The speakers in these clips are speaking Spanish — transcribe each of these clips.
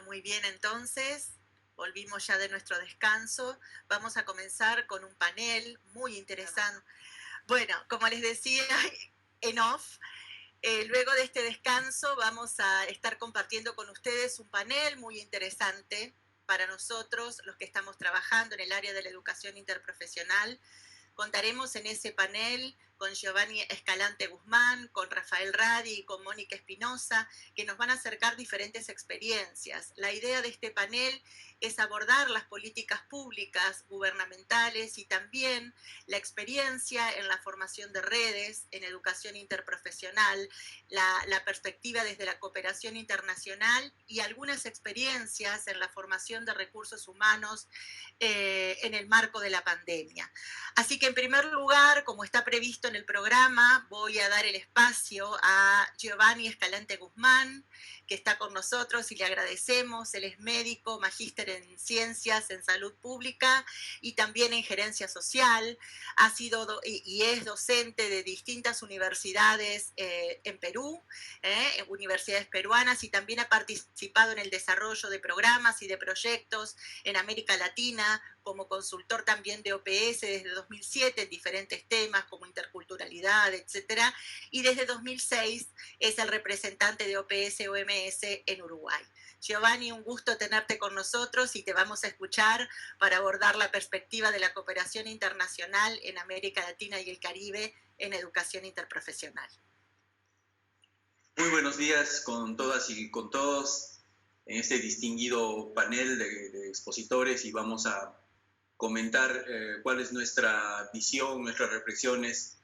Muy bien, entonces, volvimos ya de nuestro descanso. Vamos a comenzar con un panel muy interesante. Bueno, como les decía en off, luego de este descanso vamos a estar compartiendo con ustedes un panel muy interesante para nosotros, los que estamos trabajando en el área de la educación interprofesional. Contaremos en ese panel con Giovanni Escalante Guzmán, con Rafael Radi y con Mónica Espinosa, que nos van a acercar diferentes experiencias. La idea de este panel es abordar las políticas públicas, gubernamentales y también la experiencia en la formación de redes, en educación interprofesional, la perspectiva desde la cooperación internacional y algunas experiencias en la formación de recursos humanos en el marco de la pandemia. Así que en primer lugar, como está previsto en el programa, voy a dar el espacio a Giovanni Escalante Guzmán, que está con nosotros y le agradecemos. Él es médico, magíster en ciencias, en salud pública y también en gerencia social. Ha sido y es docente de distintas universidades en Perú, en universidades peruanas, y también ha participado en el desarrollo de programas y de proyectos en América Latina, como consultor también de OPS desde 2007 en diferentes temas como interculturalidad, etcétera, y desde 2006 es el representante de OPS-OMS en Uruguay. Giovanni, un gusto tenerte con nosotros y te vamos a escuchar para abordar la perspectiva de la cooperación internacional en América Latina y el Caribe en educación interprofesional. Muy buenos días con todas y con todos en este distinguido panel de expositores, y vamos a comentar cuál es nuestra visión, nuestras reflexiones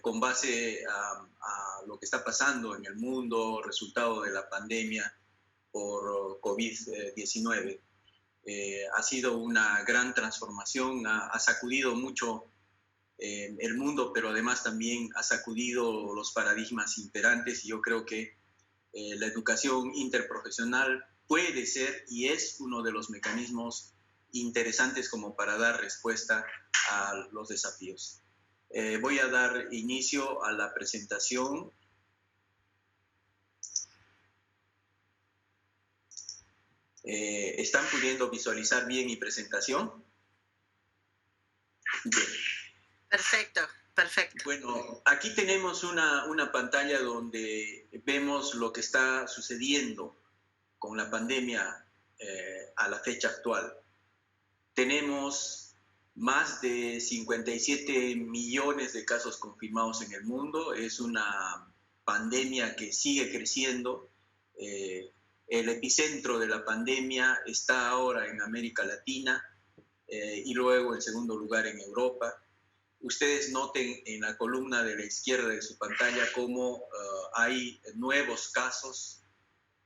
con base a lo que está pasando en el mundo, resultado de la pandemia por COVID-19. Ha sido una gran transformación, ha sacudido mucho el mundo, pero además también ha sacudido los paradigmas imperantes, y yo creo que la educación interprofesional puede ser y es uno de los mecanismos interesantes como para dar respuesta a los desafíos. Voy a dar inicio a la presentación. ¿Están pudiendo visualizar bien mi presentación? Bien. Perfecto, perfecto. Bueno, aquí tenemos una pantalla donde vemos lo que está sucediendo con la pandemia a la fecha actual. Tenemos más de 57 millones de casos confirmados en el mundo. Es una pandemia que sigue creciendo. El epicentro de la pandemia está ahora en América Latina y luego en segundo lugar en Europa. Ustedes noten en la columna de la izquierda de su pantalla cómo hay nuevos casos,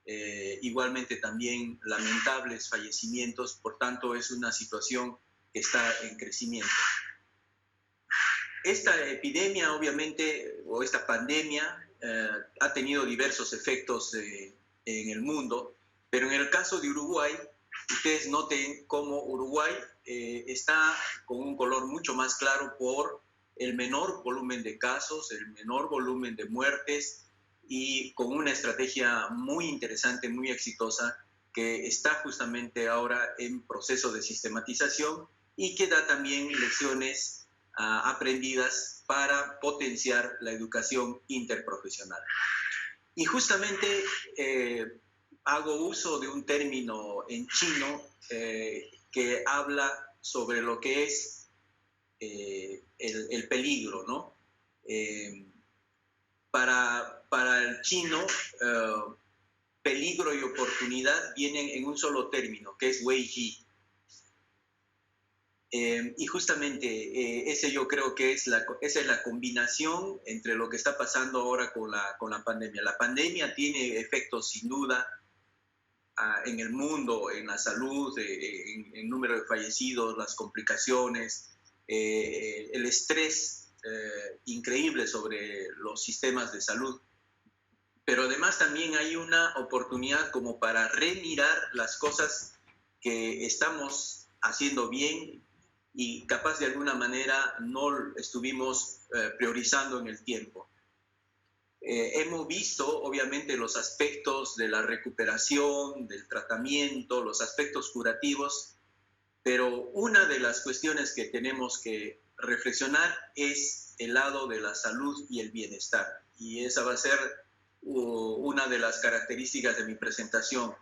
igualmente también lamentables fallecimientos. Por tanto, es una situación que está en crecimiento. Esta epidemia, obviamente, o esta pandemia, ha tenido diversos efectos en el mundo, pero en el caso de Uruguay, ustedes noten cómo Uruguay está con un color mucho más claro por el menor volumen de casos, el menor volumen de muertes, y con una estrategia muy interesante, muy exitosa, que está justamente ahora en proceso de sistematización y que da también lecciones aprendidas para potenciar la educación interprofesional. Y justamente hago uso de un término en chino que habla sobre lo que es el peligro, ¿no? Para el chino, peligro y oportunidad vienen en un solo término, que es wei ji. Y justamente ese yo creo que esa es la combinación entre lo que está pasando ahora con la pandemia. La pandemia tiene efectos sin duda en el mundo, en la salud, en el número de fallecidos, las complicaciones, el estrés increíble sobre los sistemas de salud. Pero además también hay una oportunidad como para remirar las cosas que estamos haciendo bien y capaz de alguna manera no estuvimos priorizando en el tiempo. Hemos visto, obviamente, los aspectos de la recuperación, del tratamiento, los aspectos curativos, pero una de las cuestiones que tenemos que reflexionar es el lado de la salud y el bienestar. Y esa va a ser una de las características de mi presentación.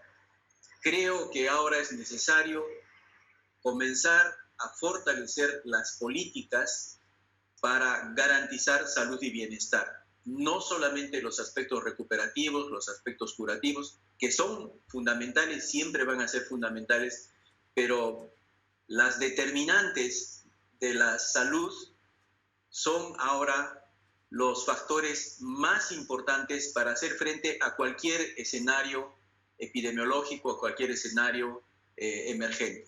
Creo que ahora es necesario comenzar a fortalecer las políticas para garantizar salud y bienestar. No solamente los aspectos recuperativos, los aspectos curativos, que son fundamentales, siempre van a ser fundamentales, pero las determinantes de la salud son ahora los factores más importantes para hacer frente a cualquier escenario epidemiológico, a cualquier escenario emergente.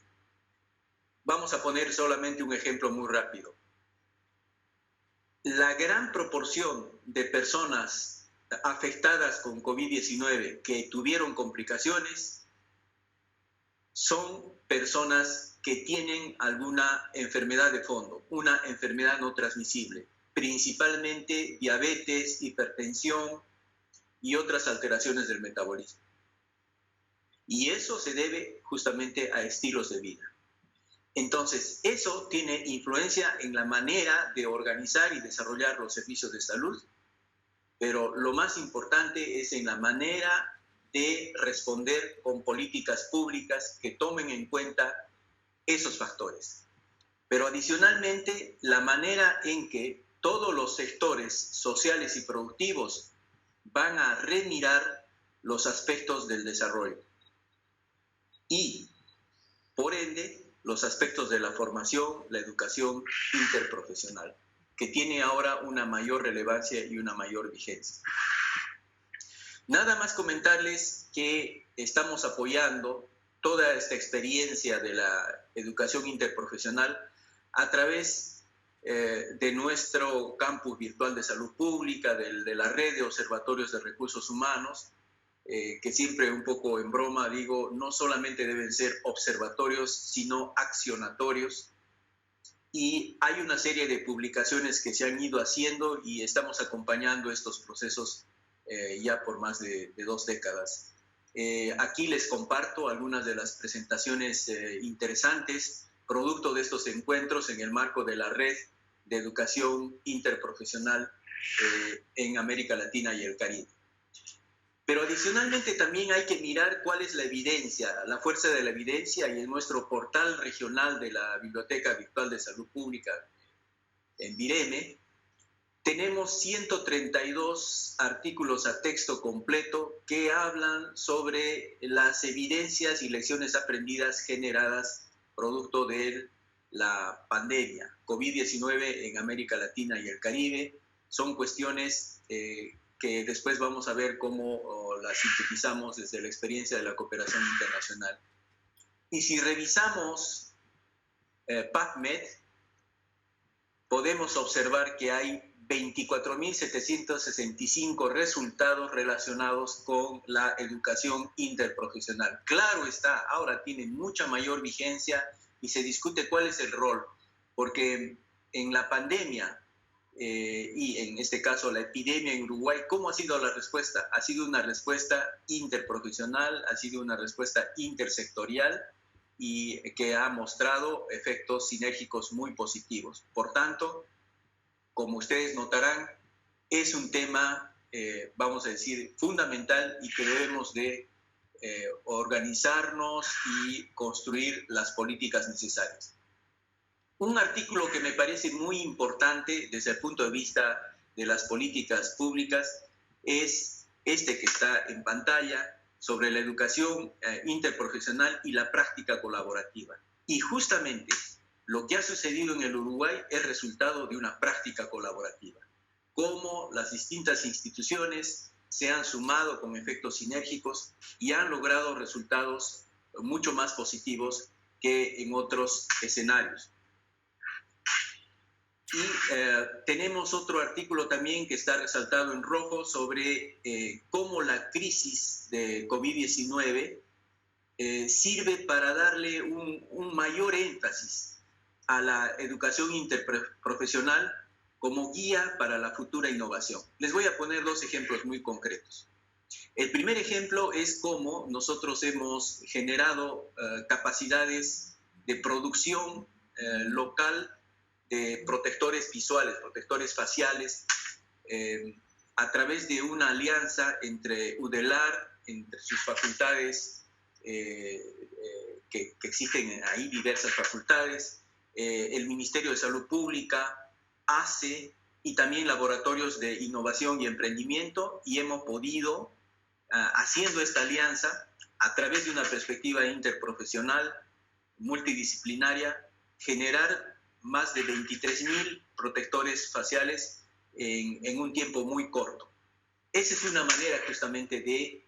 Vamos a poner solamente un ejemplo muy rápido. La gran proporción de personas afectadas con COVID-19 que tuvieron complicaciones son personas que tienen alguna enfermedad de fondo, una enfermedad no transmisible, principalmente diabetes, hipertensión y otras alteraciones del metabolismo. Y eso se debe justamente a estilos de vida. Entonces, eso tiene influencia en la manera de organizar y desarrollar los servicios de salud, pero lo más importante es en la manera de responder con políticas públicas que tomen en cuenta esos factores. Pero adicionalmente, la manera en que todos los sectores sociales y productivos van a remirar los aspectos del desarrollo y, por ende, los aspectos de la formación, la educación interprofesional, que tiene ahora una mayor relevancia y una mayor vigencia. Nada más comentarles que estamos apoyando toda esta experiencia de la educación interprofesional a través de nuestro campus virtual de salud pública, de la red de observatorios de recursos humanos, que siempre un poco en broma digo, no solamente deben ser observatorios, sino accionatorios. Y hay una serie de publicaciones que se han ido haciendo y estamos acompañando estos procesos ya por más de 2 décadas. Aquí les comparto algunas de las presentaciones interesantes, producto de estos encuentros en el marco de la red de educación interprofesional en América Latina y el Caribe. Pero adicionalmente también hay que mirar cuál es la evidencia, la fuerza de la evidencia, y en nuestro portal regional de la Biblioteca Virtual de Salud Pública en Vireme, tenemos 132 artículos a texto completo que hablan sobre las evidencias y lecciones aprendidas generadas producto de la pandemia COVID-19 en América Latina y el Caribe. Son cuestiones que después vamos a ver cómo las sintetizamos desde la experiencia de la cooperación internacional. Y si revisamos PubMed, podemos observar que hay 24.765 resultados relacionados con la educación interprofesional. Claro está, ahora tiene mucha mayor vigencia y se discute cuál es el rol, porque en la pandemia, y en este caso la epidemia en Uruguay, ¿cómo ha sido la respuesta? Ha sido una respuesta interprofesional, ha sido una respuesta intersectorial y que ha mostrado efectos sinérgicos muy positivos. Por tanto, como ustedes notarán, es un tema, vamos a decir, fundamental y que debemos de organizarnos y construir las políticas necesarias. Un artículo que me parece muy importante desde el punto de vista de las políticas públicas es este que está en pantalla sobre la educación interprofesional y la práctica colaborativa. Y justamente lo que ha sucedido en el Uruguay es resultado de una práctica colaborativa. Cómo las distintas instituciones se han sumado con efectos sinérgicos y han logrado resultados mucho más positivos que en otros escenarios. Y tenemos otro artículo también que está resaltado en rojo sobre cómo la crisis de COVID-19 sirve para darle un mayor énfasis a la educación interprofesional como guía para la futura innovación. Les voy a poner dos ejemplos muy concretos. El primer ejemplo es cómo nosotros hemos generado capacidades de producción local de protectores visuales, protectores faciales, a través de una alianza entre UDELAR, entre sus facultades, que existen ahí diversas facultades, el Ministerio de Salud Pública, ACE y también laboratorios de innovación y emprendimiento, y hemos podido, haciendo esta alianza, a través de una perspectiva interprofesional, multidisciplinaria, generar más de 23.000 protectores faciales en un tiempo muy corto. Esa es una manera justamente de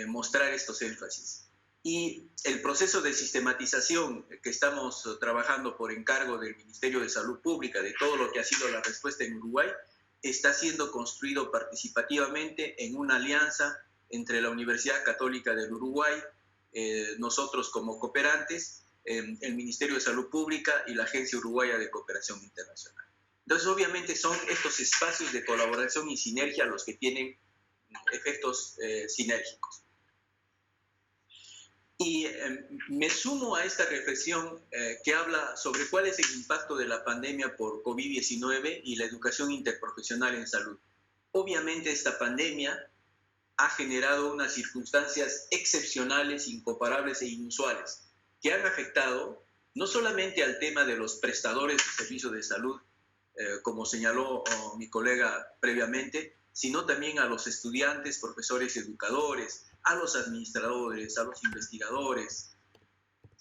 mostrar estos énfasis. Y el proceso de sistematización que estamos trabajando por encargo del Ministerio de Salud Pública, de todo lo que ha sido la respuesta en Uruguay, está siendo construido participativamente en una alianza entre la Universidad Católica del Uruguay, nosotros como cooperantes, el Ministerio de Salud Pública y la Agencia Uruguaya de Cooperación Internacional. Entonces, obviamente, son estos espacios de colaboración y sinergia los que tienen efectos sinérgicos. Y me sumo a esta reflexión que habla sobre cuál es el impacto de la pandemia por COVID-19 y la educación interprofesional en salud. Obviamente, esta pandemia ha generado unas circunstancias excepcionales, incomparables e inusuales, que han afectado no solamente al tema de los prestadores de servicios de salud, como señaló mi colega previamente, sino también a los estudiantes, profesores, educadores, a los administradores, a los investigadores,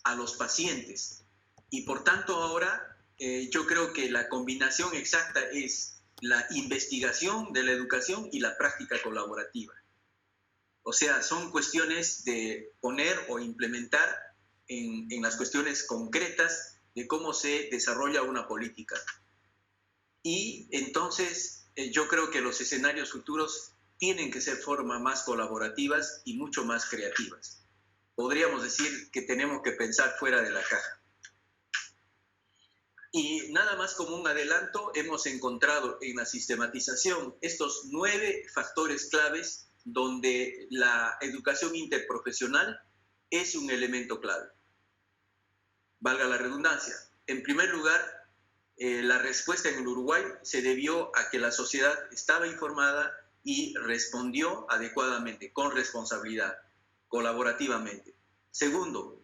a los pacientes. Y por tanto ahora yo creo que la combinación exacta es la investigación de la educación y la práctica colaborativa. O sea, son cuestiones de poner o implementar en las cuestiones concretas de cómo se desarrolla una política. Y entonces yo creo que los escenarios futuros tienen que ser formas más colaborativas y mucho más creativas. Podríamos decir que tenemos que pensar fuera de la caja. Y nada más como un adelanto, hemos encontrado en la sistematización estos 9 factores claves donde la educación interprofesional es un elemento clave. Valga la redundancia. En primer lugar, la respuesta en el Uruguay se debió a que la sociedad estaba informada y respondió adecuadamente, con responsabilidad, colaborativamente. Segundo,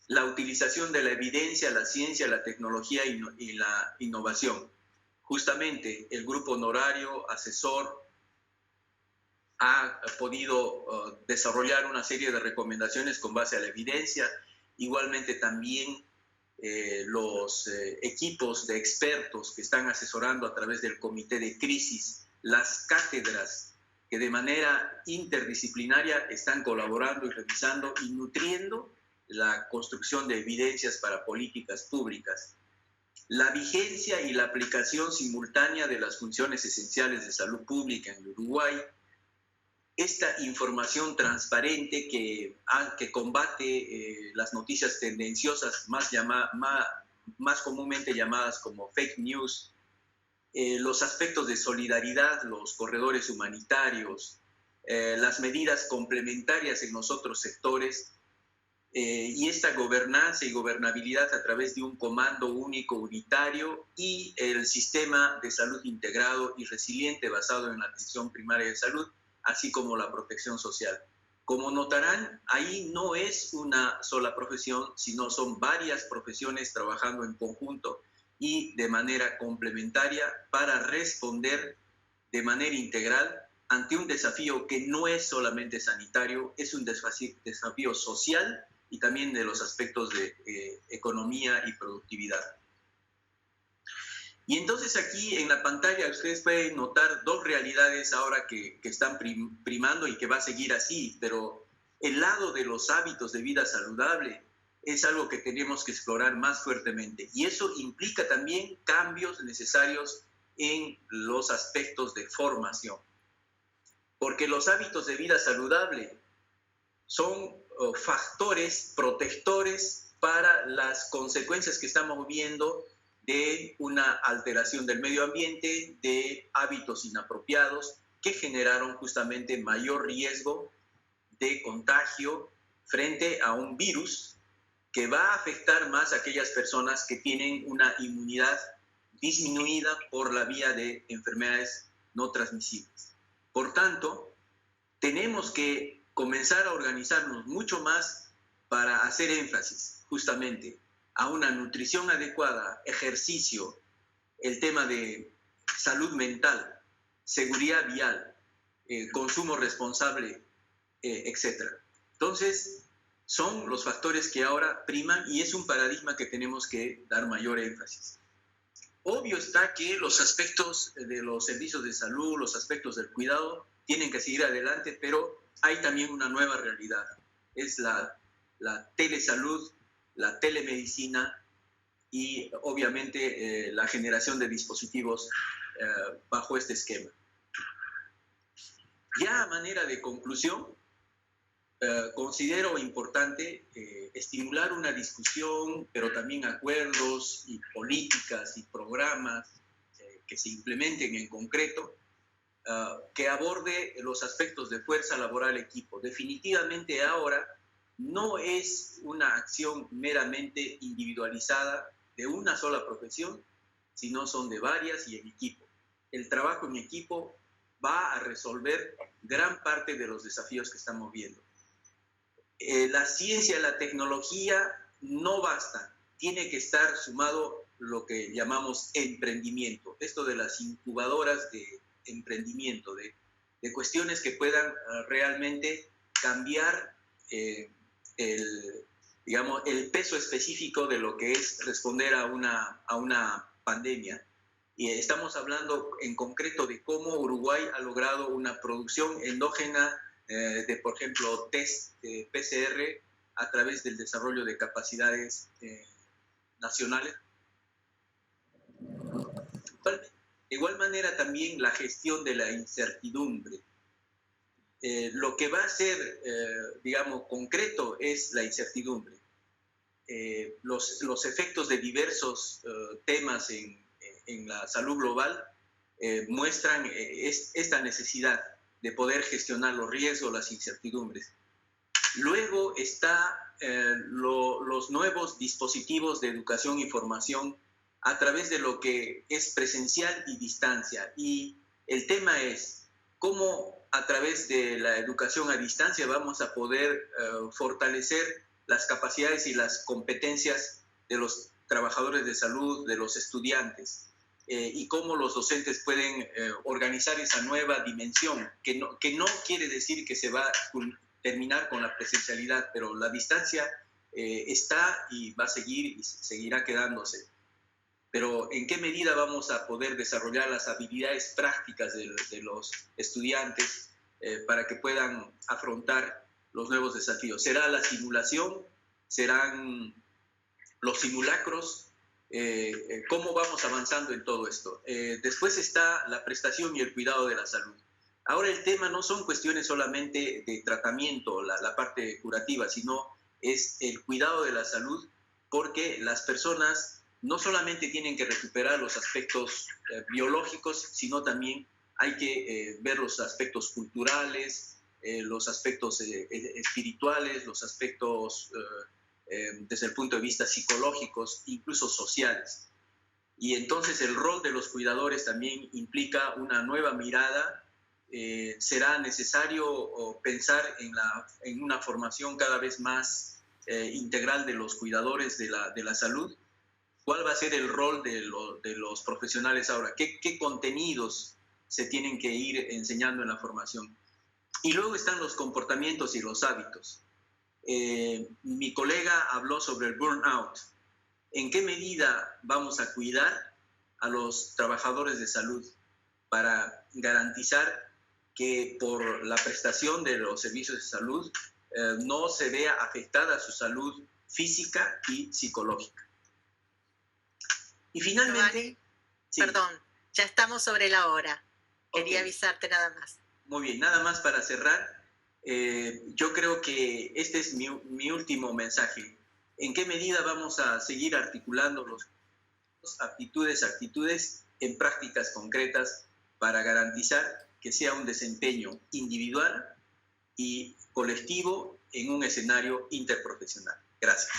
la utilización de la evidencia, la ciencia, la tecnología y la innovación. Justamente el grupo honorario, asesor, ha podido desarrollar una serie de recomendaciones con base a la evidencia. Igualmente también los equipos de expertos que están asesorando a través del comité de crisis, las cátedras que de manera interdisciplinaria están colaborando y revisando y nutriendo la construcción de evidencias para políticas públicas. La vigencia y la aplicación simultánea de las funciones esenciales de salud pública en Uruguay, esta información transparente que combate las noticias tendenciosas más comúnmente llamadas como fake news, los aspectos de solidaridad, los corredores humanitarios, las medidas complementarias en los otros sectores, y esta gobernanza y gobernabilidad a través de un comando único, unitario, y el sistema de salud integrado y resiliente basado en la atención primaria de salud, así como la protección social. Como notarán, ahí no es una sola profesión, sino son varias profesiones trabajando en conjunto y de manera complementaria para responder de manera integral ante un desafío que no es solamente sanitario, es un desafío social y también de los aspectos de economía y productividad. Y entonces aquí en la pantalla ustedes pueden notar dos realidades ahora que están primando y que va a seguir así, pero el lado de los hábitos de vida saludable es algo que tenemos que explorar más fuertemente. Y eso implica también cambios necesarios en los aspectos de formación. Porque los hábitos de vida saludable son factores protectores para las consecuencias que estamos viendo de una alteración del medio ambiente, de hábitos inapropiados que generaron justamente mayor riesgo de contagio frente a un virus que va a afectar más a aquellas personas que tienen una inmunidad disminuida por la vía de enfermedades no transmisibles. Por tanto, tenemos que comenzar a organizarnos mucho más para hacer énfasis justamente a una nutrición adecuada, ejercicio, el tema de salud mental, seguridad vial, consumo responsable, etc. Entonces, son los factores que ahora priman y es un paradigma que tenemos que dar mayor énfasis. Obvio está que los aspectos de los servicios de salud, los aspectos del cuidado, tienen que seguir adelante, pero hay también una nueva realidad. Es la telesalud, la telemedicina y obviamente la generación de dispositivos bajo este esquema. Ya a manera de conclusión, considero importante estimular una discusión, pero también acuerdos y políticas y programas que se implementen en concreto, que aborde los aspectos de fuerza laboral equipo. Definitivamente ahora no es una acción meramente individualizada de una sola profesión, sino son de varias y en equipo. El trabajo en equipo va a resolver gran parte de los desafíos que estamos viendo. La ciencia y la tecnología no basta, tiene que estar sumado lo que llamamos emprendimiento, esto de las incubadoras de emprendimiento, de cuestiones que puedan realmente cambiar el peso específico de lo que es responder a una pandemia. Y estamos hablando en concreto de cómo Uruguay ha logrado una producción endógena de, por ejemplo, test PCR a través del desarrollo de capacidades nacionales. De igual manera también la gestión de la incertidumbre. Lo que va a ser, digamos, concreto es la incertidumbre. Los efectos de diversos temas en la salud global muestran esta necesidad de poder gestionar los riesgos, las incertidumbres. Luego está los nuevos dispositivos de educación y formación a través de lo que es presencial y distancia. Y el tema es cómo a través de la educación a distancia vamos a poder fortalecer las capacidades y las competencias de los trabajadores de salud, de los estudiantes. Y cómo los docentes pueden organizar esa nueva dimensión, que no quiere decir que se va a terminar con la presencialidad, pero la distancia está y va a seguir y seguirá quedándose. Pero ¿en qué medida vamos a poder desarrollar las habilidades prácticas de los estudiantes para que puedan afrontar los nuevos desafíos? ¿Será la simulación? ¿Serán los simulacros? ¿Cómo vamos avanzando en todo esto? Después está la prestación y el cuidado de la salud. Ahora el tema no son cuestiones solamente de tratamiento, la parte curativa, sino es el cuidado de la salud, porque las personas no solamente tienen que recuperar los aspectos biológicos, sino también hay que ver los aspectos culturales, los aspectos espirituales, los aspectos desde el punto de vista psicológicos, incluso sociales. Y entonces el rol de los cuidadores también implica una nueva mirada. Será necesario pensar en una formación cada vez más integral de los cuidadores de la salud. ¿Cuál va a ser el rol de los profesionales ahora? ¿Qué contenidos se tienen que ir enseñando en la formación? Y luego están los comportamientos y los hábitos. Mi colega habló sobre el burnout. ¿En qué medida vamos a cuidar a los trabajadores de salud para garantizar que por la prestación de los servicios de salud no se vea afectada su salud física y psicológica? Y finalmente... Sí. Perdón, ya estamos sobre la hora. Quería avisarte nada más. Muy bien, nada más para cerrar. Yo creo que este es mi último mensaje. ¿En qué medida vamos a seguir articulando los actitudes en prácticas concretas para garantizar que sea un desempeño individual y colectivo en un escenario interprofesional. Gracias.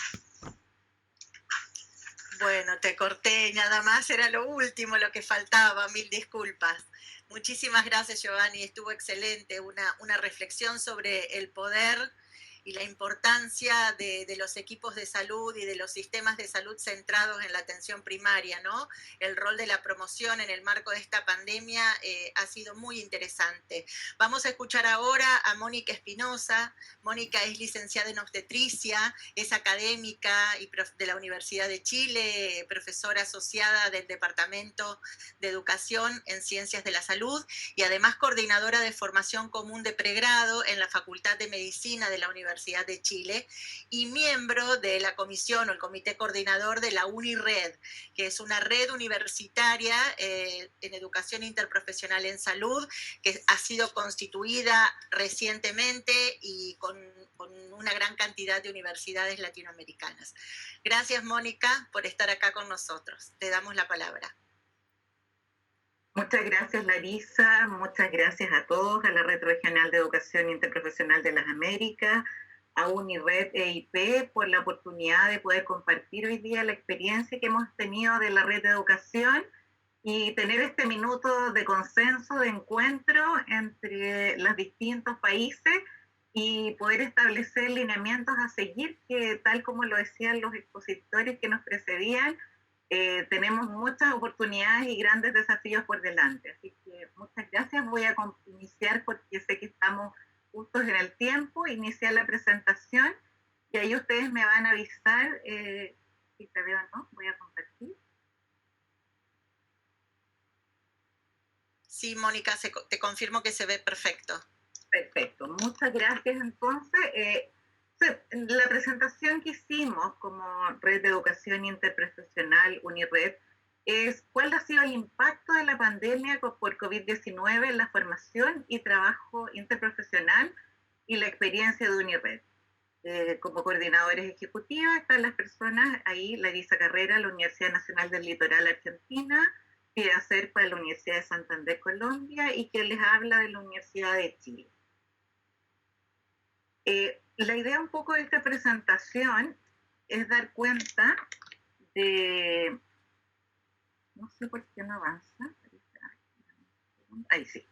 Bueno, te corté, nada más era lo último, lo que faltaba, mil disculpas. Muchísimas gracias, Giovanni, estuvo excelente, una reflexión sobre el poder y la importancia de los equipos de salud y de los sistemas de salud centrados en la atención primaria, ¿no? El rol de la promoción en el marco de esta pandemia ha sido muy interesante. Vamos a escuchar ahora a Mónica Espinosa. Mónica es licenciada en obstetricia, es académica y de la Universidad de Chile, profesora asociada del Departamento de Educación en Ciencias de la Salud y además coordinadora de formación común de pregrado en la Facultad de Medicina de la Universidad de Chile y miembro de la comisión o el comité coordinador de la UniRed, que es una red universitaria en educación interprofesional en salud que ha sido constituida recientemente y con una gran cantidad de universidades latinoamericanas. Gracias, Mónica, por estar acá con nosotros. Te damos la palabra. Muchas gracias, Larisa. Muchas gracias a todos, a la Red Regional de Educación Interprofesional de las Américas, a UniRed EIP por la oportunidad de poder compartir hoy día la experiencia que hemos tenido de la red de educación y tener este minuto de consenso, de encuentro entre los distintos países y poder establecer lineamientos a seguir que, tal como lo decían los expositores que nos precedían, tenemos muchas oportunidades y grandes desafíos por delante. Así que muchas gracias. Voy a iniciar porque sé que estamos justos en el tiempo, iniciar la presentación y ahí ustedes me van a avisar si te veo o no. Voy a compartir. Sí, Mónica, te confirmo que se ve perfecto. Perfecto, muchas gracias. Entonces, la presentación que hicimos como Red de Educación Interprofesional UniRed es cuál ha sido el impacto de la pandemia por COVID-19 en la formación y trabajo interprofesional y la experiencia de UniRed. Como coordinadores ejecutivos están las personas ahí, Larisa Carrera, la Universidad Nacional del Litoral Argentina, Pia Serpa de la Universidad de Santander, Colombia, y quien les habla de la Universidad de Chile. La idea un poco de esta presentación es dar cuenta de... No sé por qué no avanza. Ahí sí.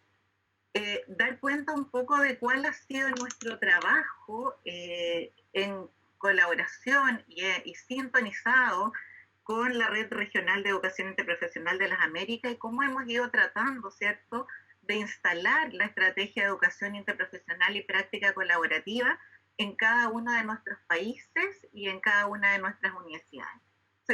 Dar cuenta un poco de cuál ha sido nuestro trabajo en colaboración y sintonizado con la Red Regional de Educación Interprofesional de las Américas y cómo hemos ido tratando, ¿cierto?, de instalar la estrategia de educación interprofesional y práctica colaborativa en cada uno de nuestros países y en cada una de nuestras universidades.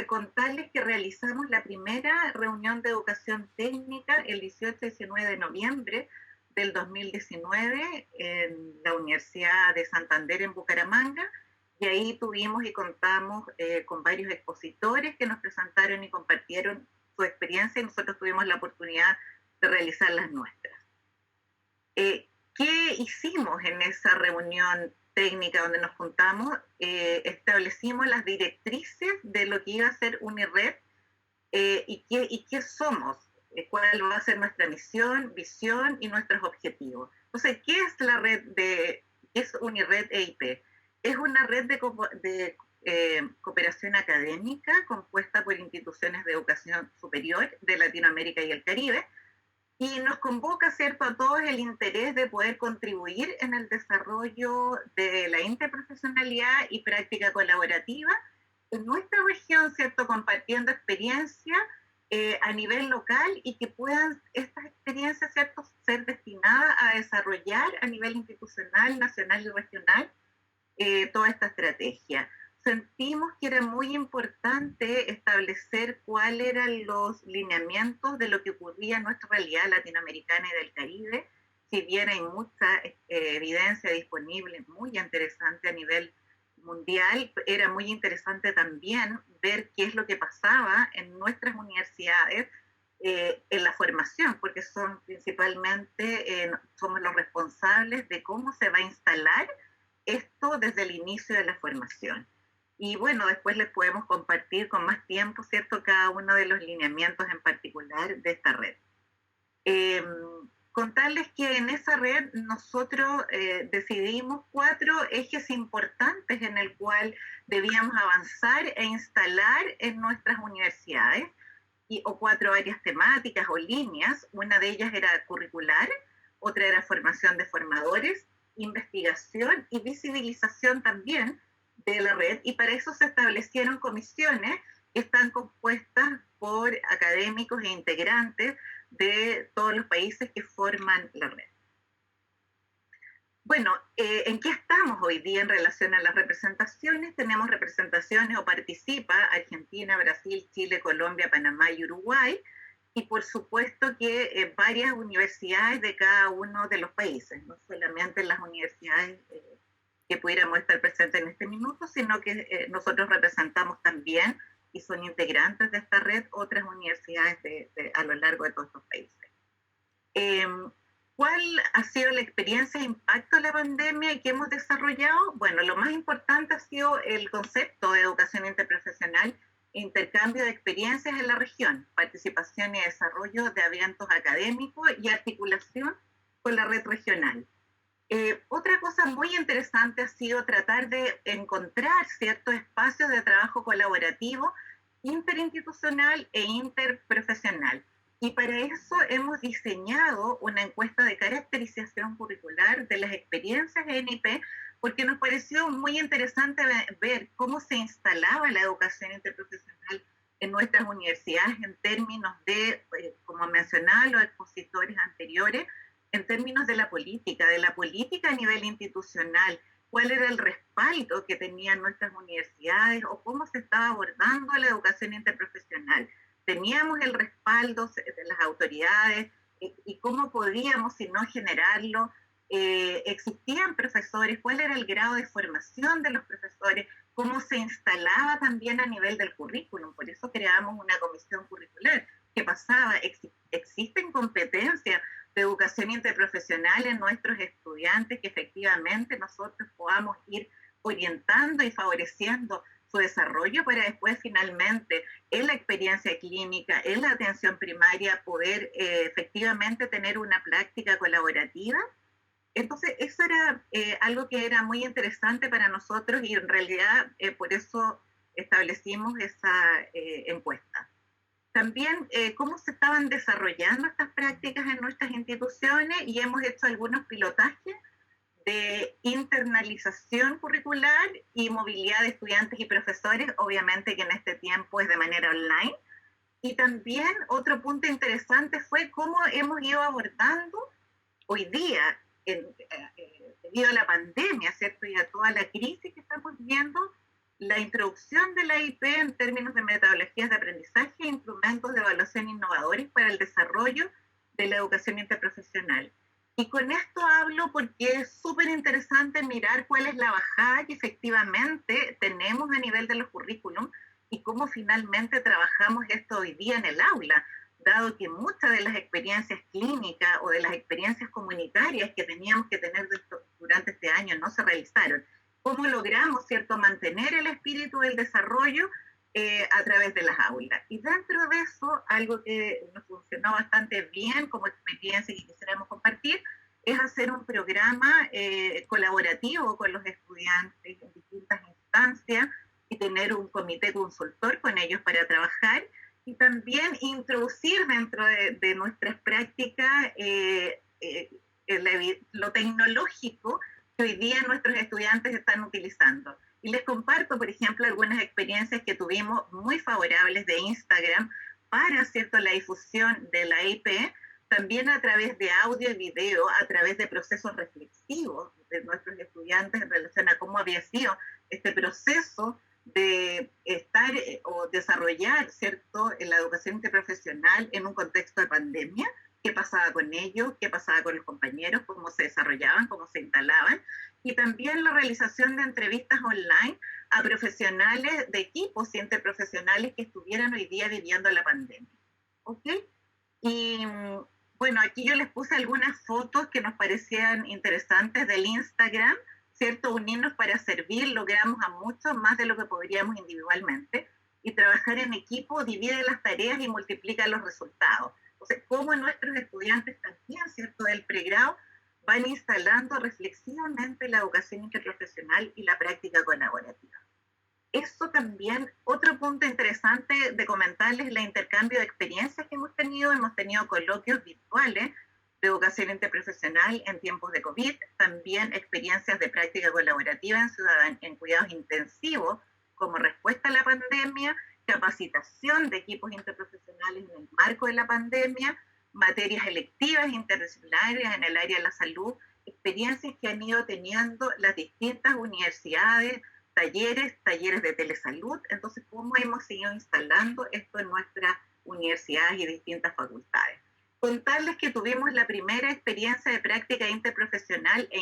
Contarles que realizamos la primera reunión de educación técnica el 18 y 19 de noviembre del 2019 en la Universidad de Santander en Bucaramanga, y ahí tuvimos y contamos con varios expositores que nos presentaron y compartieron su experiencia y nosotros tuvimos la oportunidad de realizar las nuestras. ¿Qué hicimos en esa reunión técnica donde nos juntamos? Establecimos las directrices de lo que iba a ser UniRed y qué somos, cuál va a ser nuestra misión, visión y nuestros objetivos. Entonces, ¿qué es la red qué es UniRed EIP? Es una red de cooperación académica compuesta por instituciones de educación superior de Latinoamérica y el Caribe, y nos convoca, ¿cierto?, a todos el interés de poder contribuir en el desarrollo de la interprofesionalidad y práctica colaborativa en nuestra región, ¿cierto?, compartiendo experiencias a nivel local y que puedan estas experiencias, ¿cierto?, ser destinadas a desarrollar a nivel institucional, nacional y regional toda esta estrategia. Sentimos que era muy importante establecer cuáles eran los lineamientos de lo que ocurría en nuestra realidad latinoamericana y del Caribe, si bien hay mucha evidencia disponible, muy interesante a nivel mundial, era muy interesante también ver qué es lo que pasaba en nuestras universidades en la formación, porque son principalmente, somos los responsables de cómo se va a instalar esto desde el inicio de la formación. Y bueno, después les podemos compartir con más tiempo, ¿cierto?, cada uno de los lineamientos en particular de esta red. Contarles que en esa red nosotros decidimos 4 ejes importantes en el cual debíamos avanzar e instalar en nuestras universidades, o 4 áreas temáticas o líneas. Una de ellas era curricular, otra era formación de formadores, investigación y visibilización también de la red, y para eso se establecieron comisiones que están compuestas por académicos e integrantes de todos los países que forman la red. Bueno, ¿en qué estamos hoy día en relación a las representaciones? Tenemos representaciones o participa Argentina, Brasil, Chile, Colombia, Panamá y Uruguay, y por supuesto que varias universidades de cada uno de los países, no solamente las universidades que pudiéramos estar presentes en este minuto, sino que nosotros representamos también, y son integrantes de esta red, otras universidades a lo largo de todos estos países. ¿Cuál ha sido la experiencia e impacto de la pandemia y que hemos desarrollado? Bueno, lo más importante ha sido el concepto de educación interprofesional, intercambio de experiencias en la región, participación y desarrollo de eventos académicos y articulación con la red regional. Otra cosa muy interesante ha sido tratar de encontrar ciertos espacios de trabajo colaborativo, interinstitucional e interprofesional. Y para eso hemos diseñado una encuesta de caracterización curricular de las experiencias en IP, porque nos pareció muy interesante ver cómo se instalaba la educación interprofesional en nuestras universidades en términos de, como mencionaban los expositores anteriores, en términos de la política a nivel institucional, cuál era el respaldo que tenían nuestras universidades o cómo se estaba abordando la educación interprofesional. Teníamos el respaldo de las autoridades y cómo podíamos, si no generarlo, existían profesores, cuál era el grado de formación de los profesores, cómo se instalaba también a nivel del currículum. Por eso creamos una comisión curricular. ¿Qué pasaba? Existen competencias de educación interprofesional en nuestros estudiantes que efectivamente nosotros podamos ir orientando y favoreciendo su desarrollo para después finalmente en la experiencia clínica, en la atención primaria, poder efectivamente tener una práctica colaborativa. Entonces eso era algo que era muy interesante para nosotros y en realidad por eso establecimos esa encuesta. También cómo se estaban desarrollando estas prácticas en nuestras instituciones, y hemos hecho algunos pilotajes de internalización curricular y movilidad de estudiantes y profesores, obviamente que en este tiempo es de manera online. Y también otro punto interesante fue cómo hemos ido abordando hoy día, debido a la pandemia, ¿cierto?, y a toda la crisis que estamos viendo, la introducción de la IP en términos de metodologías de aprendizaje e instrumentos de evaluación innovadores para el desarrollo de la educación interprofesional. Y con esto hablo porque es súper interesante mirar cuál es la bajada que efectivamente tenemos a nivel de los currículum y cómo finalmente trabajamos esto hoy día en el aula, dado que muchas de las experiencias clínicas o de las experiencias comunitarias que teníamos que tener durante este año no se realizaron. ¿Cómo logramos, cierto, mantener el espíritu del desarrollo a través de las aulas? Y dentro de eso, algo que nos funcionó bastante bien como experiencia que quisiéramos compartir, es hacer un programa colaborativo con los estudiantes en distintas instancias y tener un comité consultor con ellos para trabajar, y también introducir dentro de nuestras prácticas lo tecnológico que hoy día nuestros estudiantes están utilizando. Y les comparto, por ejemplo, algunas experiencias que tuvimos muy favorables de Instagram para, ¿cierto?, la difusión de la IP, también a través de audio y video, a través de procesos reflexivos de nuestros estudiantes en relación a cómo había sido este proceso de estar o desarrollar, ¿cierto?, en la educación interprofesional en un contexto de pandemia. Qué pasaba con ellos, qué pasaba con los compañeros, cómo se desarrollaban, cómo se instalaban, y también la realización de entrevistas online a profesionales de equipos interprofesionales que estuvieran hoy día viviendo la pandemia. ¿Ok? Y bueno, aquí yo les puse algunas fotos que nos parecían interesantes del Instagram, ¿cierto? Unirnos para servir, logramos a muchos más de lo que podríamos individualmente, y trabajar en equipo divide las tareas y multiplica los resultados. O sea, cómo nuestros estudiantes también, ¿cierto?, del pregrado, van instalando reflexivamente la educación interprofesional y la práctica colaborativa. Eso también, otro punto interesante de comentarles, el intercambio de experiencias que hemos tenido coloquios virtuales de educación interprofesional en tiempos de COVID, también experiencias de práctica colaborativa en cuidados intensivos como respuesta a la pandemia, capacitación de equipos interprofesionales en el marco de la pandemia, materias electivas interdisciplinarias en el área de la salud, experiencias que han ido teniendo las distintas universidades, talleres de telesalud. Entonces, ¿cómo hemos seguido instalando esto en nuestras universidades y distintas facultades? Contarles que tuvimos la primera experiencia de práctica interprofesional e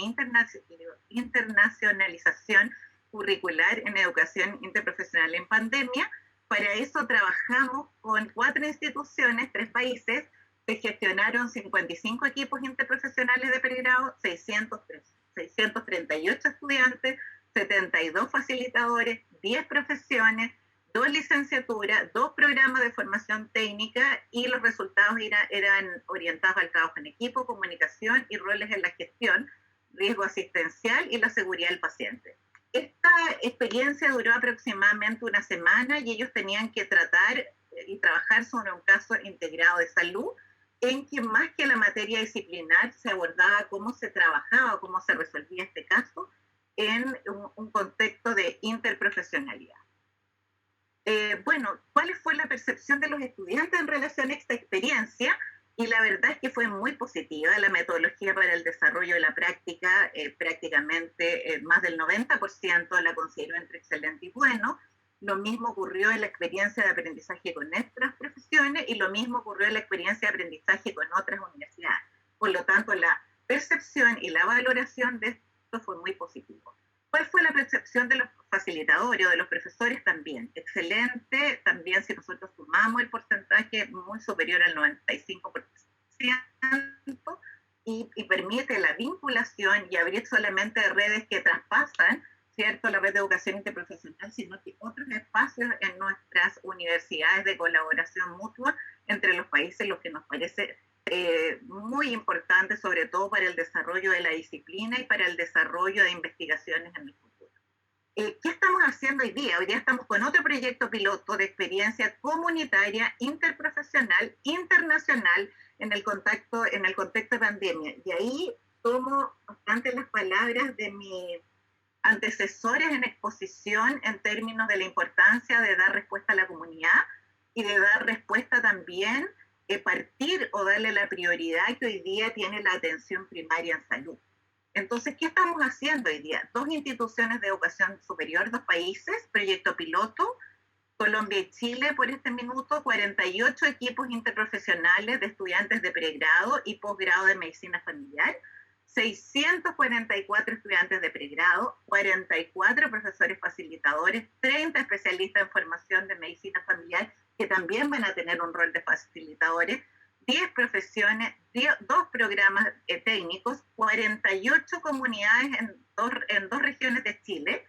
internacionalización curricular en educación interprofesional en pandemia. Para eso trabajamos con 4 instituciones, 3 países. Se gestionaron 55 equipos interprofesionales de pregrado, 638 estudiantes, 72 facilitadores, 10 profesiones, 2 licenciaturas, 2 programas de formación técnica, y los resultados eran orientados al trabajo en equipo, comunicación y roles en la gestión, riesgo asistencial y la seguridad del paciente. Esta experiencia duró aproximadamente una semana y ellos tenían que tratar y trabajar sobre un caso integrado de salud, en que más que la materia disciplinar se abordaba cómo se trabajaba, cómo se resolvía este caso en un contexto de interprofesionalidad. Bueno, ¿cuál fue la percepción de los estudiantes en relación a esta experiencia? Y la verdad es que fue muy positiva. La metodología para el desarrollo de la práctica, prácticamente más del 90% la consideró entre excelente y bueno. Lo mismo ocurrió en la experiencia de aprendizaje con nuestras profesiones y lo mismo ocurrió en la experiencia de aprendizaje con otras universidades. Por lo tanto, la percepción y la valoración de esto fue muy positivo. ¿Cuál fue la percepción de los facilitadores o de los profesores? También excelente. También, si nosotros sumamos el porcentaje, muy superior al 95%, y permite la vinculación y abrir solamente redes que traspasan, ¿cierto?, la red de educación interprofesional, sino que otros espacios en nuestras universidades de colaboración mutua entre los países, lo que nos parece muy importante, sobre todo para el desarrollo de la disciplina y para el desarrollo de investigaciones en el futuro. ¿Qué estamos haciendo hoy día? Hoy día estamos con otro proyecto piloto de experiencia comunitaria, interprofesional, internacional, en el contexto de pandemia. Y ahí tomo bastante las palabras de mis antecesores en exposición en términos de la importancia de dar respuesta a la comunidad y de dar respuesta también, partir o darle la prioridad que hoy día tiene la atención primaria en salud. Entonces, ¿qué estamos haciendo hoy día? 2 instituciones de educación superior, 2 países, proyecto piloto, Colombia y Chile por este minuto, 48 equipos interprofesionales de estudiantes de pregrado y posgrado de medicina familiar, 644 estudiantes de pregrado, 44 profesores facilitadores, 30 especialistas en formación de medicina familiar que también van a tener un rol de facilitadores, 10 profesiones, 2 programas técnicos, 48 comunidades en dos regiones de Chile,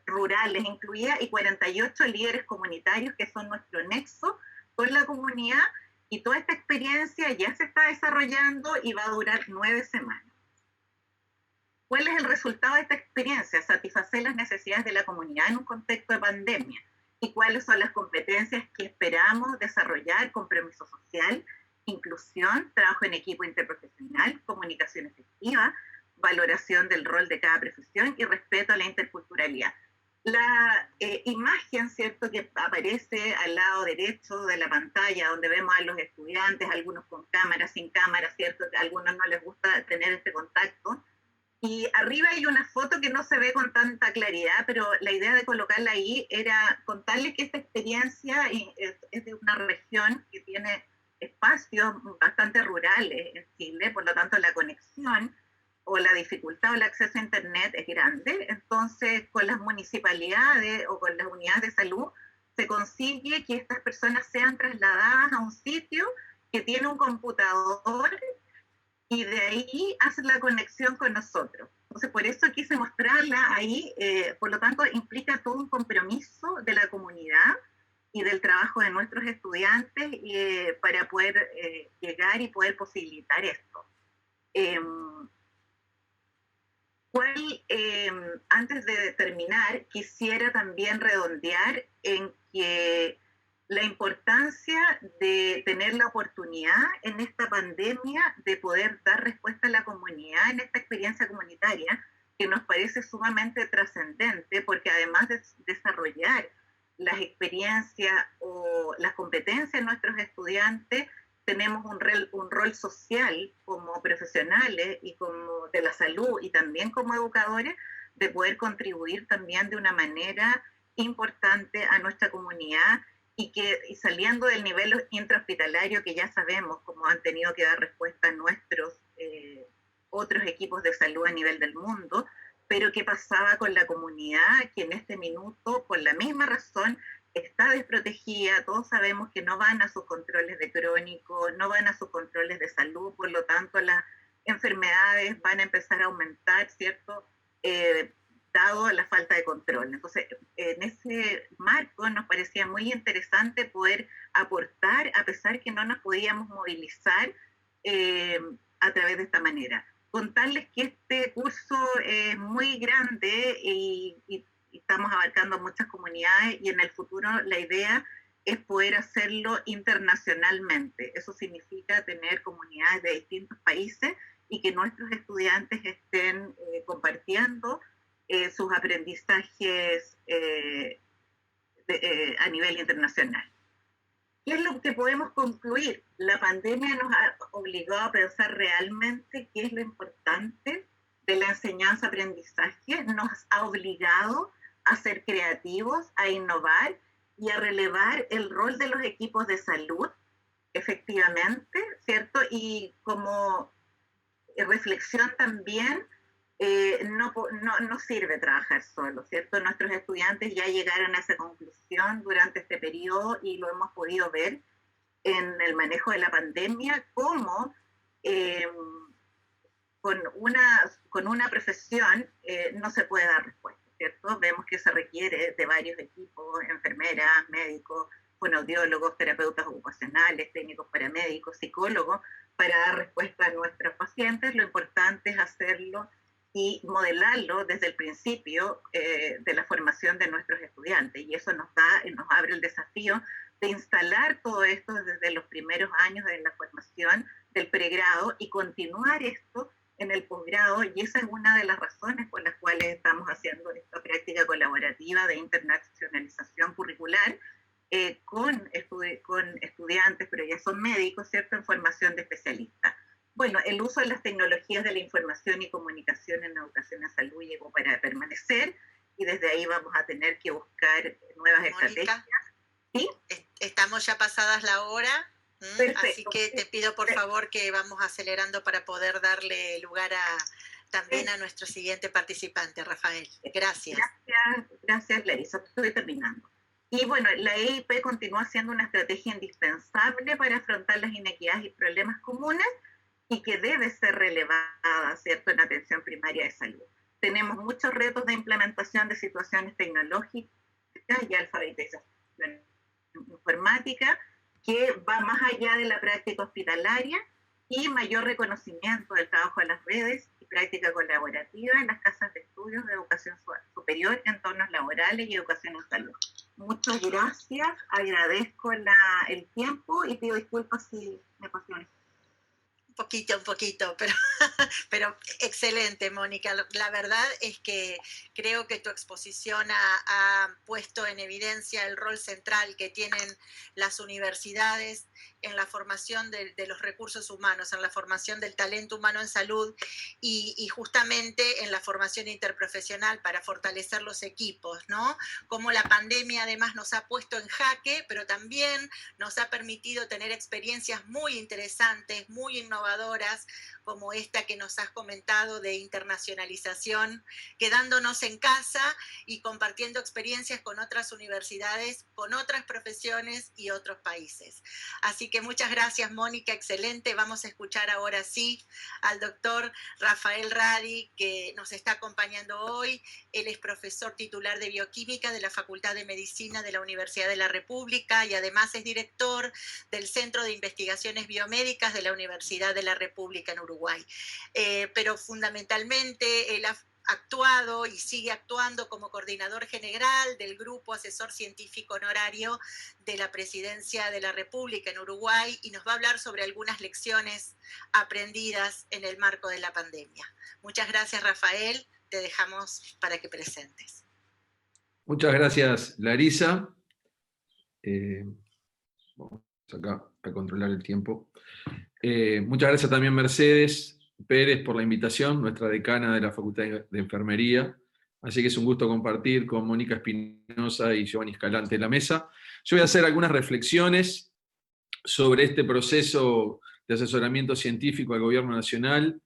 rurales incluidas, y 48 líderes comunitarios que son nuestro nexo con la comunidad. Y toda esta experiencia ya se está desarrollando y va a durar 9 semanas. ¿Cuál es el resultado de esta experiencia? Satisfacer las necesidades de la comunidad en un contexto de pandemia. ¿Y cuáles son las competencias que esperamos desarrollar? Compromiso social, inclusión, trabajo en equipo interprofesional, comunicación efectiva, valoración del rol de cada profesión y respeto a la interculturalidad. La imagen, ¿cierto?, que aparece al lado derecho de la pantalla, donde vemos a los estudiantes, algunos con cámara, sin cámara, ¿cierto?, que a algunos no les gusta tener este contacto. Y arriba hay una foto que no se ve con tanta claridad, pero la idea de colocarla ahí era contarles que esta experiencia es de una región que tiene espacios bastante rurales en Chile, por lo tanto la conexión o la dificultad o el acceso a internet es grande. Entonces, con las municipalidades o con las unidades de salud se consigue que estas personas sean trasladadas a un sitio que tiene un computador y de ahí hacen la conexión con nosotros. Entonces, por eso quise mostrarla ahí. Por lo tanto, implica todo un compromiso de la comunidad y del trabajo de nuestros estudiantes para poder llegar y poder posibilitar esto. Antes de terminar, quisiera también redondear en que la importancia de tener la oportunidad en esta pandemia de poder dar respuesta a la comunidad en esta experiencia comunitaria, que nos parece sumamente trascendente, porque además de desarrollar las experiencias o las competencias de nuestros estudiantes, tenemos un rol social como profesionales y como de la salud y también como educadores de poder contribuir también de una manera importante a nuestra comunidad y saliendo del nivel intrahospitalario que ya sabemos cómo han tenido que dar respuesta a nuestros otros equipos de salud a nivel del mundo, pero qué pasaba con la comunidad que en este minuto, por la misma razón, está desprotegida. Todos sabemos que no van a sus controles de crónico, no van a sus controles de salud, por lo tanto las enfermedades van a empezar a aumentar, ¿cierto? Dado la falta de control. Entonces, en ese marco nos parecía muy interesante poder aportar, a pesar que no nos podíamos movilizar a través de esta manera. Contarles que este curso es muy grande y estamos abarcando muchas comunidades y en el futuro la idea es poder hacerlo internacionalmente. Eso significa tener comunidades de distintos países y que nuestros estudiantes estén compartiendo sus aprendizajes a nivel internacional. ¿Qué es lo que podemos concluir? La pandemia nos ha obligado a pensar realmente qué es lo importante de la enseñanza-aprendizaje, nos ha obligado a ser creativos, a innovar y a relevar el rol de los equipos de salud, efectivamente, ¿cierto? Y como reflexión también, no sirve trabajar solo, ¿cierto? Nuestros estudiantes ya llegaron a esa conclusión durante este periodo y lo hemos podido ver en el manejo de la pandemia, cómo con una profesión no se puede dar respuesta, ¿cierto? Vemos que se requiere de varios equipos, enfermeras, médicos, fonoaudiólogos, terapeutas ocupacionales, técnicos paramédicos, psicólogos, para dar respuesta a nuestros pacientes. Lo importante es hacerlo y modelarlo desde el principio de la formación de nuestros estudiantes. Y eso nos abre el desafío de instalar todo esto desde los primeros años de la formación del pregrado y continuar esto en el posgrado, y esa es una de las razones por las cuales estamos haciendo esta práctica colaborativa de internacionalización curricular con estudiantes, pero ya son médicos, ¿cierto?, en formación de especialistas. Bueno, el uso de las tecnologías de la información y comunicación en educación en salud llegó para permanecer y desde ahí vamos a tener que buscar nuevas estrategias. ¿Sí? Estamos ya pasadas la hora. Perfecto. Así que te pido por favor que vamos acelerando para poder darle lugar también a nuestro siguiente participante, Rafael. Gracias. Gracias, Larissa. Estoy terminando. Y bueno, la EIP continúa siendo una estrategia indispensable para afrontar las inequidades y problemas comunes y que debe ser relevada, ¿cierto?, en atención primaria de salud. Tenemos muchos retos de implementación de situaciones tecnológicas y alfabetización informática, que va más allá de la práctica hospitalaria y mayor reconocimiento del trabajo de las redes y práctica colaborativa en las casas de estudios de educación superior, entornos laborales y educación en salud. Muchas gracias, agradezco el tiempo y pido disculpas si me pasé un poquito, pero excelente, Mónica. La verdad es que creo que tu exposición ha puesto en evidencia el rol central que tienen las universidades en la formación de los recursos humanos, en la formación del talento humano en salud y justamente en la formación interprofesional para fortalecer los equipos, ¿no? Como la pandemia además nos ha puesto en jaque, pero también nos ha permitido tener experiencias muy interesantes, muy innovadoras, como esta que nos has comentado de internacionalización, quedándonos en casa y compartiendo experiencias con otras universidades, con otras profesiones y otros países. Así que muchas gracias, Mónica, excelente. Vamos a escuchar ahora sí al doctor Rafael Radi, que nos está acompañando hoy. Él es profesor titular de Bioquímica de la Facultad de Medicina de la Universidad de la República y además es director del Centro de Investigaciones Biomédicas de la Universidad de la República en Uruguay. Pero fundamentalmente él ha actuado y sigue actuando como coordinador general del Grupo Asesor Científico Honorario de la Presidencia de la República en Uruguay y nos va a hablar sobre algunas lecciones aprendidas en el marco de la pandemia. Muchas gracias, Rafael. Te dejamos para que presentes. Muchas gracias, Larisa. Vamos acá a controlar el tiempo. Muchas gracias también, Mercedes Pérez, por la invitación, nuestra decana de la Facultad de Enfermería. Así que es un gusto compartir con Mónica Espinosa y Giovanni Escalante en la mesa. Yo voy a hacer algunas reflexiones sobre este proceso de asesoramiento científico al Gobierno Nacional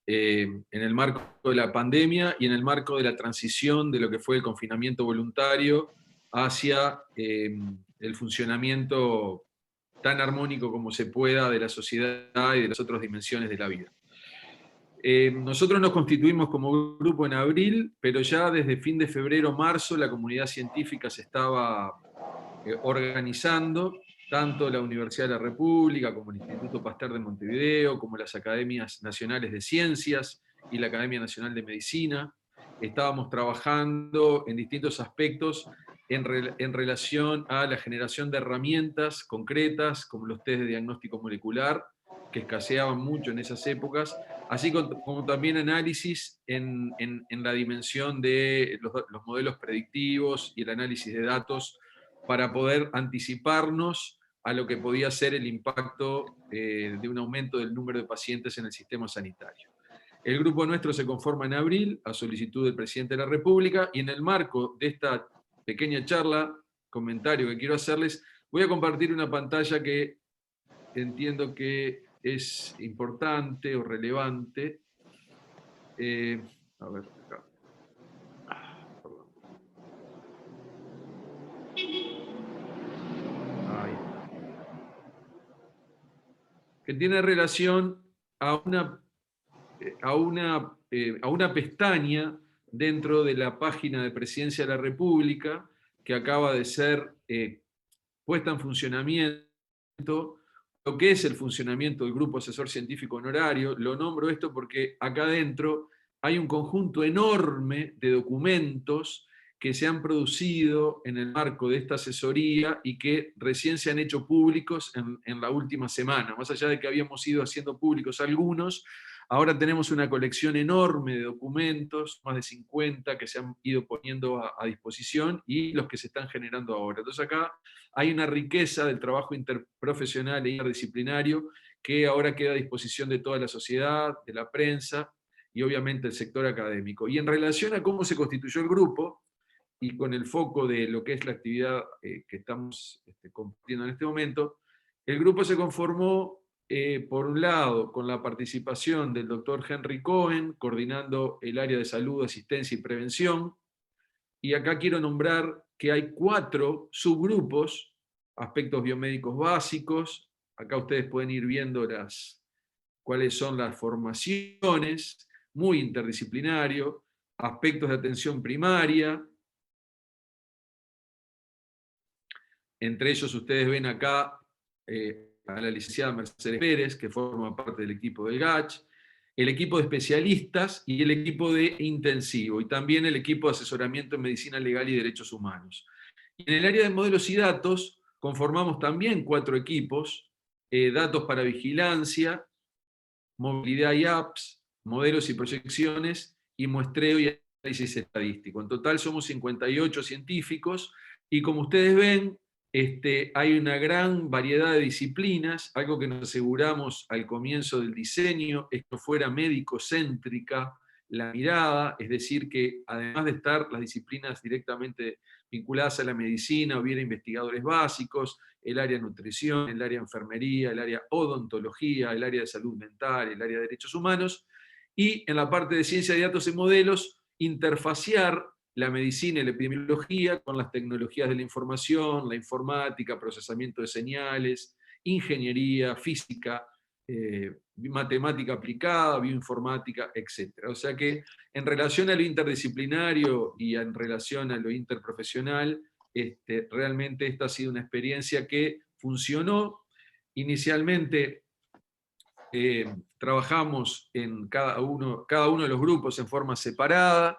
en el marco de la pandemia y en el marco de la transición de lo que fue el confinamiento voluntario hacia el funcionamiento tan armónico como se pueda de la sociedad y de las otras dimensiones de la vida. Nosotros nos constituimos como grupo en abril, pero ya desde fin de febrero, marzo, la comunidad científica se estaba organizando, tanto la Universidad de la República, como el Instituto Pasteur de Montevideo, como las Academias Nacionales de Ciencias y la Academia Nacional de Medicina. Estábamos trabajando en distintos aspectos en relación a la generación de herramientas concretas, como los test de diagnóstico molecular, que escaseaban mucho en esas épocas, así como también análisis en la dimensión de los modelos predictivos y el análisis de datos para poder anticiparnos a lo que podía ser el impacto de un aumento del número de pacientes en el sistema sanitario. El grupo nuestro se conforma en abril, a solicitud del presidente de la República, y en el marco de esta pequeña charla, comentario que quiero hacerles, voy a compartir una pantalla que entiendo que es importante o relevante. A ver, acá. Perdón. Ahí. Que tiene relación a una pestaña dentro de la página de Presidencia de la República que acaba de ser puesta en funcionamiento. Lo que es el funcionamiento del Grupo Asesor Científico Honorario, lo nombro esto porque acá adentro hay un conjunto enorme de documentos que se han producido en el marco de esta asesoría y que recién se han hecho públicos en la última semana. Más allá de que habíamos ido haciendo públicos algunos, ahora tenemos una colección enorme de documentos, más de 50 que se han ido poniendo a disposición y los que se están generando ahora. Entonces acá hay una riqueza del trabajo interprofesional e interdisciplinario que ahora queda a disposición de toda la sociedad, de la prensa y obviamente el sector académico. Y en relación a cómo se constituyó el grupo, y con el foco de lo que es la actividad que estamos compartiendo en este momento, el grupo se conformó, por un lado, con la participación del doctor Henry Cohen, coordinando el área de salud, asistencia y prevención, y acá quiero nombrar que hay 4 subgrupos, aspectos biomédicos básicos, acá ustedes pueden ir viendo cuáles son las formaciones, muy interdisciplinario, aspectos de atención primaria. Entre ellos ustedes ven acá a la licenciada Mercedes Pérez, que forma parte del equipo del GACH, el equipo de especialistas y el equipo de intensivo, y también el equipo de asesoramiento en medicina legal y derechos humanos. Y en el área de modelos y datos conformamos también 4 equipos, datos para vigilancia, movilidad y apps, modelos y proyecciones, y muestreo y análisis estadístico. En total somos 58 científicos, y como ustedes ven, hay una gran variedad de disciplinas. Algo que nos aseguramos al comienzo del diseño es que fuera médico-céntrica la mirada, es decir, que además de estar las disciplinas directamente vinculadas a la medicina, hubiera investigadores básicos, el área de nutrición, el área de enfermería, el área de odontología, el área de salud mental, el área de derechos humanos, y en la parte de ciencia de datos y modelos, interfaciar la medicina y la epidemiología con las tecnologías de la información, la informática, procesamiento de señales, ingeniería, física, matemática aplicada, bioinformática, etc. O sea que en relación a lo interdisciplinario y en relación a lo interprofesional, realmente esta ha sido una experiencia que funcionó. Inicialmente trabajamos en cada uno de los grupos en forma separada.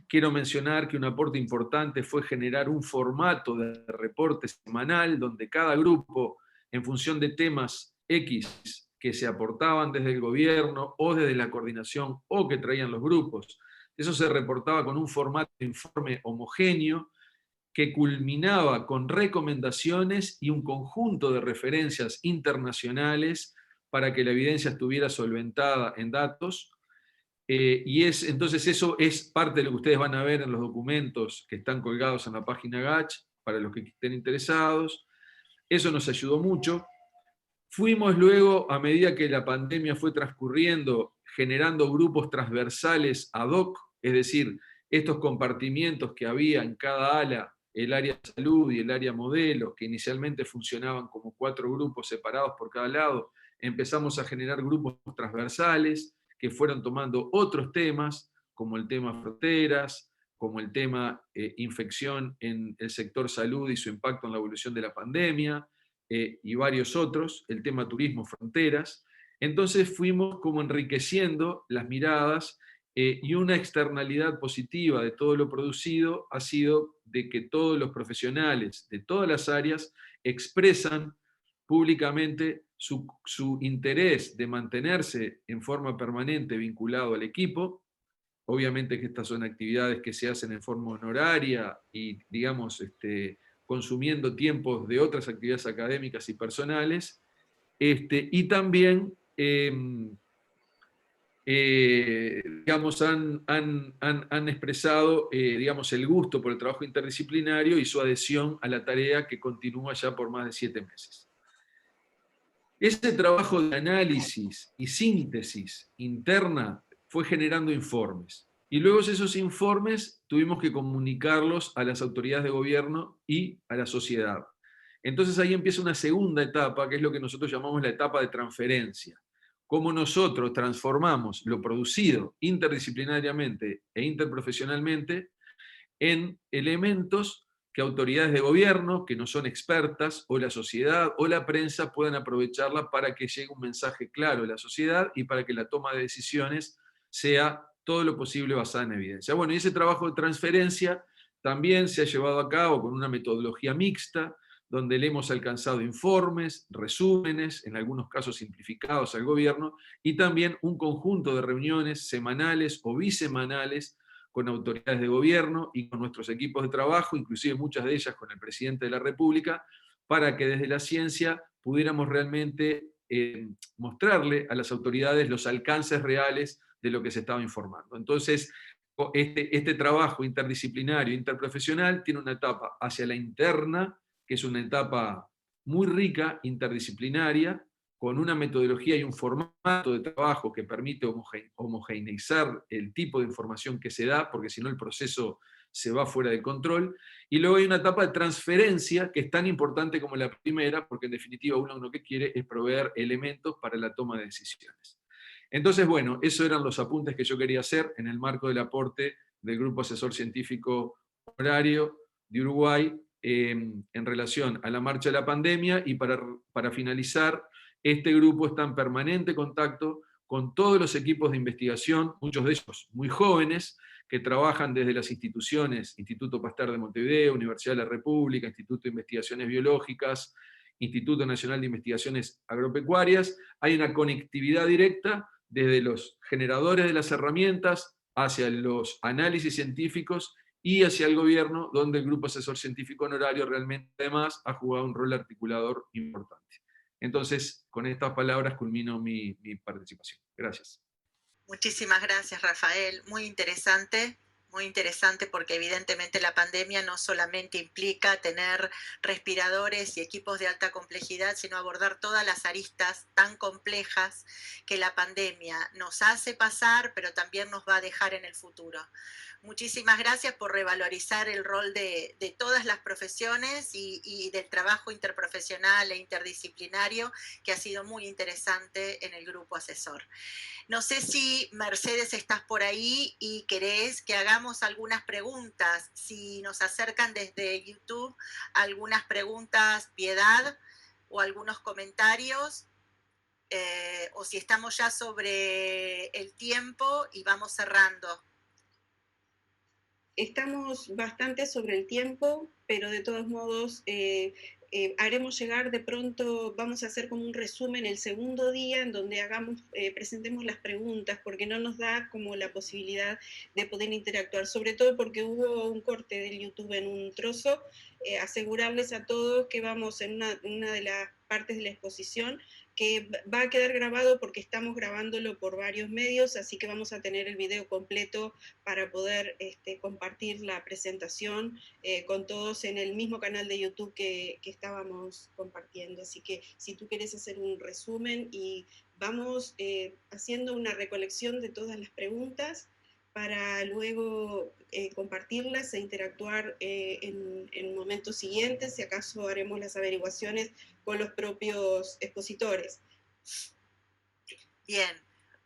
Quiero mencionar que un aporte importante fue generar un formato de reporte semanal donde cada grupo, en función de temas X que se aportaban desde el gobierno o desde la coordinación o que traían los grupos, eso se reportaba con un formato de informe homogéneo que culminaba con recomendaciones y un conjunto de referencias internacionales para que la evidencia estuviera solventada en datos. Entonces eso es parte de lo que ustedes van a ver en los documentos que están colgados en la página GACH, para los que estén interesados. Eso nos ayudó mucho. Fuimos luego, a medida que la pandemia fue transcurriendo, generando grupos transversales ad hoc, es decir, estos compartimientos que había en cada ala, el área de salud y el área modelo, que inicialmente funcionaban como 4 grupos separados por cada lado, empezamos a generar grupos transversales que fueron tomando otros temas, como el tema fronteras, como el tema infección en el sector salud y su impacto en la evolución de la pandemia, y varios otros, el tema turismo, fronteras. Entonces fuimos como enriqueciendo las miradas, y una externalidad positiva de todo lo producido ha sido de que todos los profesionales de todas las áreas expresan públicamente su interés de mantenerse en forma permanente vinculado al equipo. Obviamente que estas son actividades que se hacen en forma honoraria y, digamos, consumiendo tiempos de otras actividades académicas y personales, y también digamos, han expresado digamos, el gusto por el trabajo interdisciplinario y su adhesión a la tarea que continúa ya por más de 7 meses. Ese trabajo de análisis y síntesis interna fue generando informes. Y luego esos informes tuvimos que comunicarlos a las autoridades de gobierno y a la sociedad. Entonces ahí empieza una segunda etapa, que es lo que nosotros llamamos la etapa de transferencia. Cómo nosotros transformamos lo producido interdisciplinariamente e interprofesionalmente en elementos que autoridades de gobierno, que no son expertas, o la sociedad o la prensa puedan aprovecharla para que llegue un mensaje claro a la sociedad y para que la toma de decisiones sea todo lo posible basada en evidencia. Bueno, y ese trabajo de transferencia también se ha llevado a cabo con una metodología mixta, donde le hemos alcanzado informes, resúmenes, en algunos casos simplificados al gobierno, y también un conjunto de reuniones semanales o bisemanales con autoridades de gobierno y con nuestros equipos de trabajo, inclusive muchas de ellas con el presidente de la República, para que desde la ciencia pudiéramos realmente mostrarle a las autoridades los alcances reales de lo que se estaba informando. Entonces, este trabajo interdisciplinario, interprofesional, tiene una etapa hacia la interna, que es una etapa muy rica, interdisciplinaria, con una metodología y un formato de trabajo que permite homogeneizar el tipo de información que se da, porque si no el proceso se va fuera de control. Y luego hay una etapa de transferencia que es tan importante como la primera, porque en definitiva uno lo que quiere es proveer elementos para la toma de decisiones. Entonces, bueno, esos eran los apuntes que yo quería hacer en el marco del aporte del Grupo Asesor Científico Honorario de Uruguay en relación a la marcha de la pandemia. Y para finalizar, este grupo está en permanente contacto con todos los equipos de investigación, muchos de ellos muy jóvenes, que trabajan desde las instituciones, Instituto Pasteur de Montevideo, Universidad de la República, Instituto de Investigaciones Biológicas, Instituto Nacional de Investigaciones Agropecuarias. Hay una conectividad directa desde los generadores de las herramientas hacia los análisis científicos y hacia el gobierno, donde el Grupo Asesor Científico Honorario realmente además ha jugado un rol articulador importante. Entonces, con estas palabras culmino mi participación. Gracias. Muchísimas gracias, Rafael. Muy interesante, muy interesante porque evidentemente la pandemia no solamente implica tener respiradores y equipos de alta complejidad, sino abordar todas las aristas tan complejas que la pandemia nos hace pasar, pero también nos va a dejar en el futuro. Muchísimas gracias por revalorizar el rol de todas las profesiones y del trabajo interprofesional e interdisciplinario, que ha sido muy interesante en el grupo asesor. No sé si, Mercedes, estás por ahí y querés que hagamos algunas preguntas. Si nos acercan desde YouTube algunas preguntas, Piedad, o algunos comentarios, o si estamos ya sobre el tiempo y vamos cerrando. Estamos bastante sobre el tiempo, pero de todos modos haremos llegar de pronto, vamos a hacer como un resumen el segundo día en donde presentemos las preguntas, porque no nos da como la posibilidad de poder interactuar, sobre todo porque hubo un corte del YouTube en un trozo. Asegurarles a todos que vamos en una de las partes de la exposición que va a quedar grabado porque estamos grabándolo por varios medios, así que vamos a tener el video completo para poder compartir la presentación con todos en el mismo canal de YouTube que estábamos compartiendo. Así que si tú quieres hacer un resumen y vamos haciendo una recolección de todas las preguntas para luego compartirlas e interactuar en momentos siguientes, si acaso haremos las averiguaciones con los propios expositores. Bien,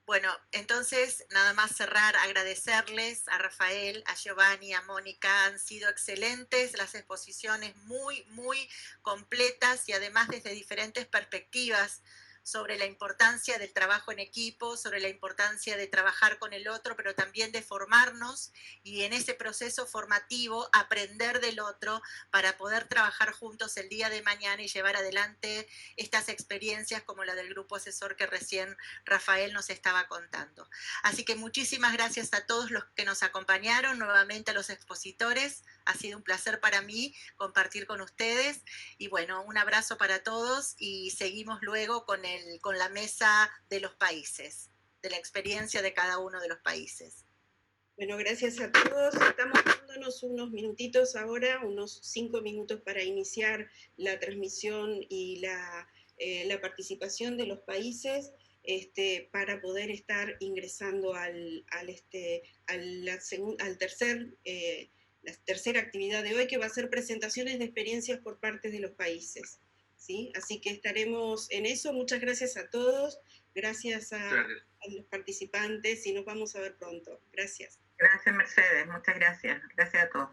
bueno, entonces nada más cerrar, agradecerles a Rafael, a Giovanni, a Mónica, han sido excelentes las exposiciones, muy, muy completas y además desde diferentes perspectivas sobre la importancia del trabajo en equipo, sobre la importancia de trabajar con el otro, pero también de formarnos y en ese proceso formativo aprender del otro para poder trabajar juntos el día de mañana y llevar adelante estas experiencias como la del grupo asesor que recién Rafael nos estaba contando. Así que muchísimas gracias a todos los que nos acompañaron, nuevamente a los expositores, ha sido un placer para mí compartir con ustedes y bueno, un abrazo para todos y seguimos luego con la mesa de los países, de la experiencia de cada uno de los países. Bueno, gracias a todos. Estamos dándonos unos minutitos ahora, unos 5 minutos para iniciar la transmisión y la participación de los países para poder estar ingresando a la tercera actividad de hoy, que va a ser presentaciones de experiencias por parte de los países. ¿Sí? Así que estaremos en eso. Muchas gracias a todos, gracias a los participantes y nos vamos a ver pronto. Gracias. Gracias, Mercedes. Muchas gracias. Gracias a todos.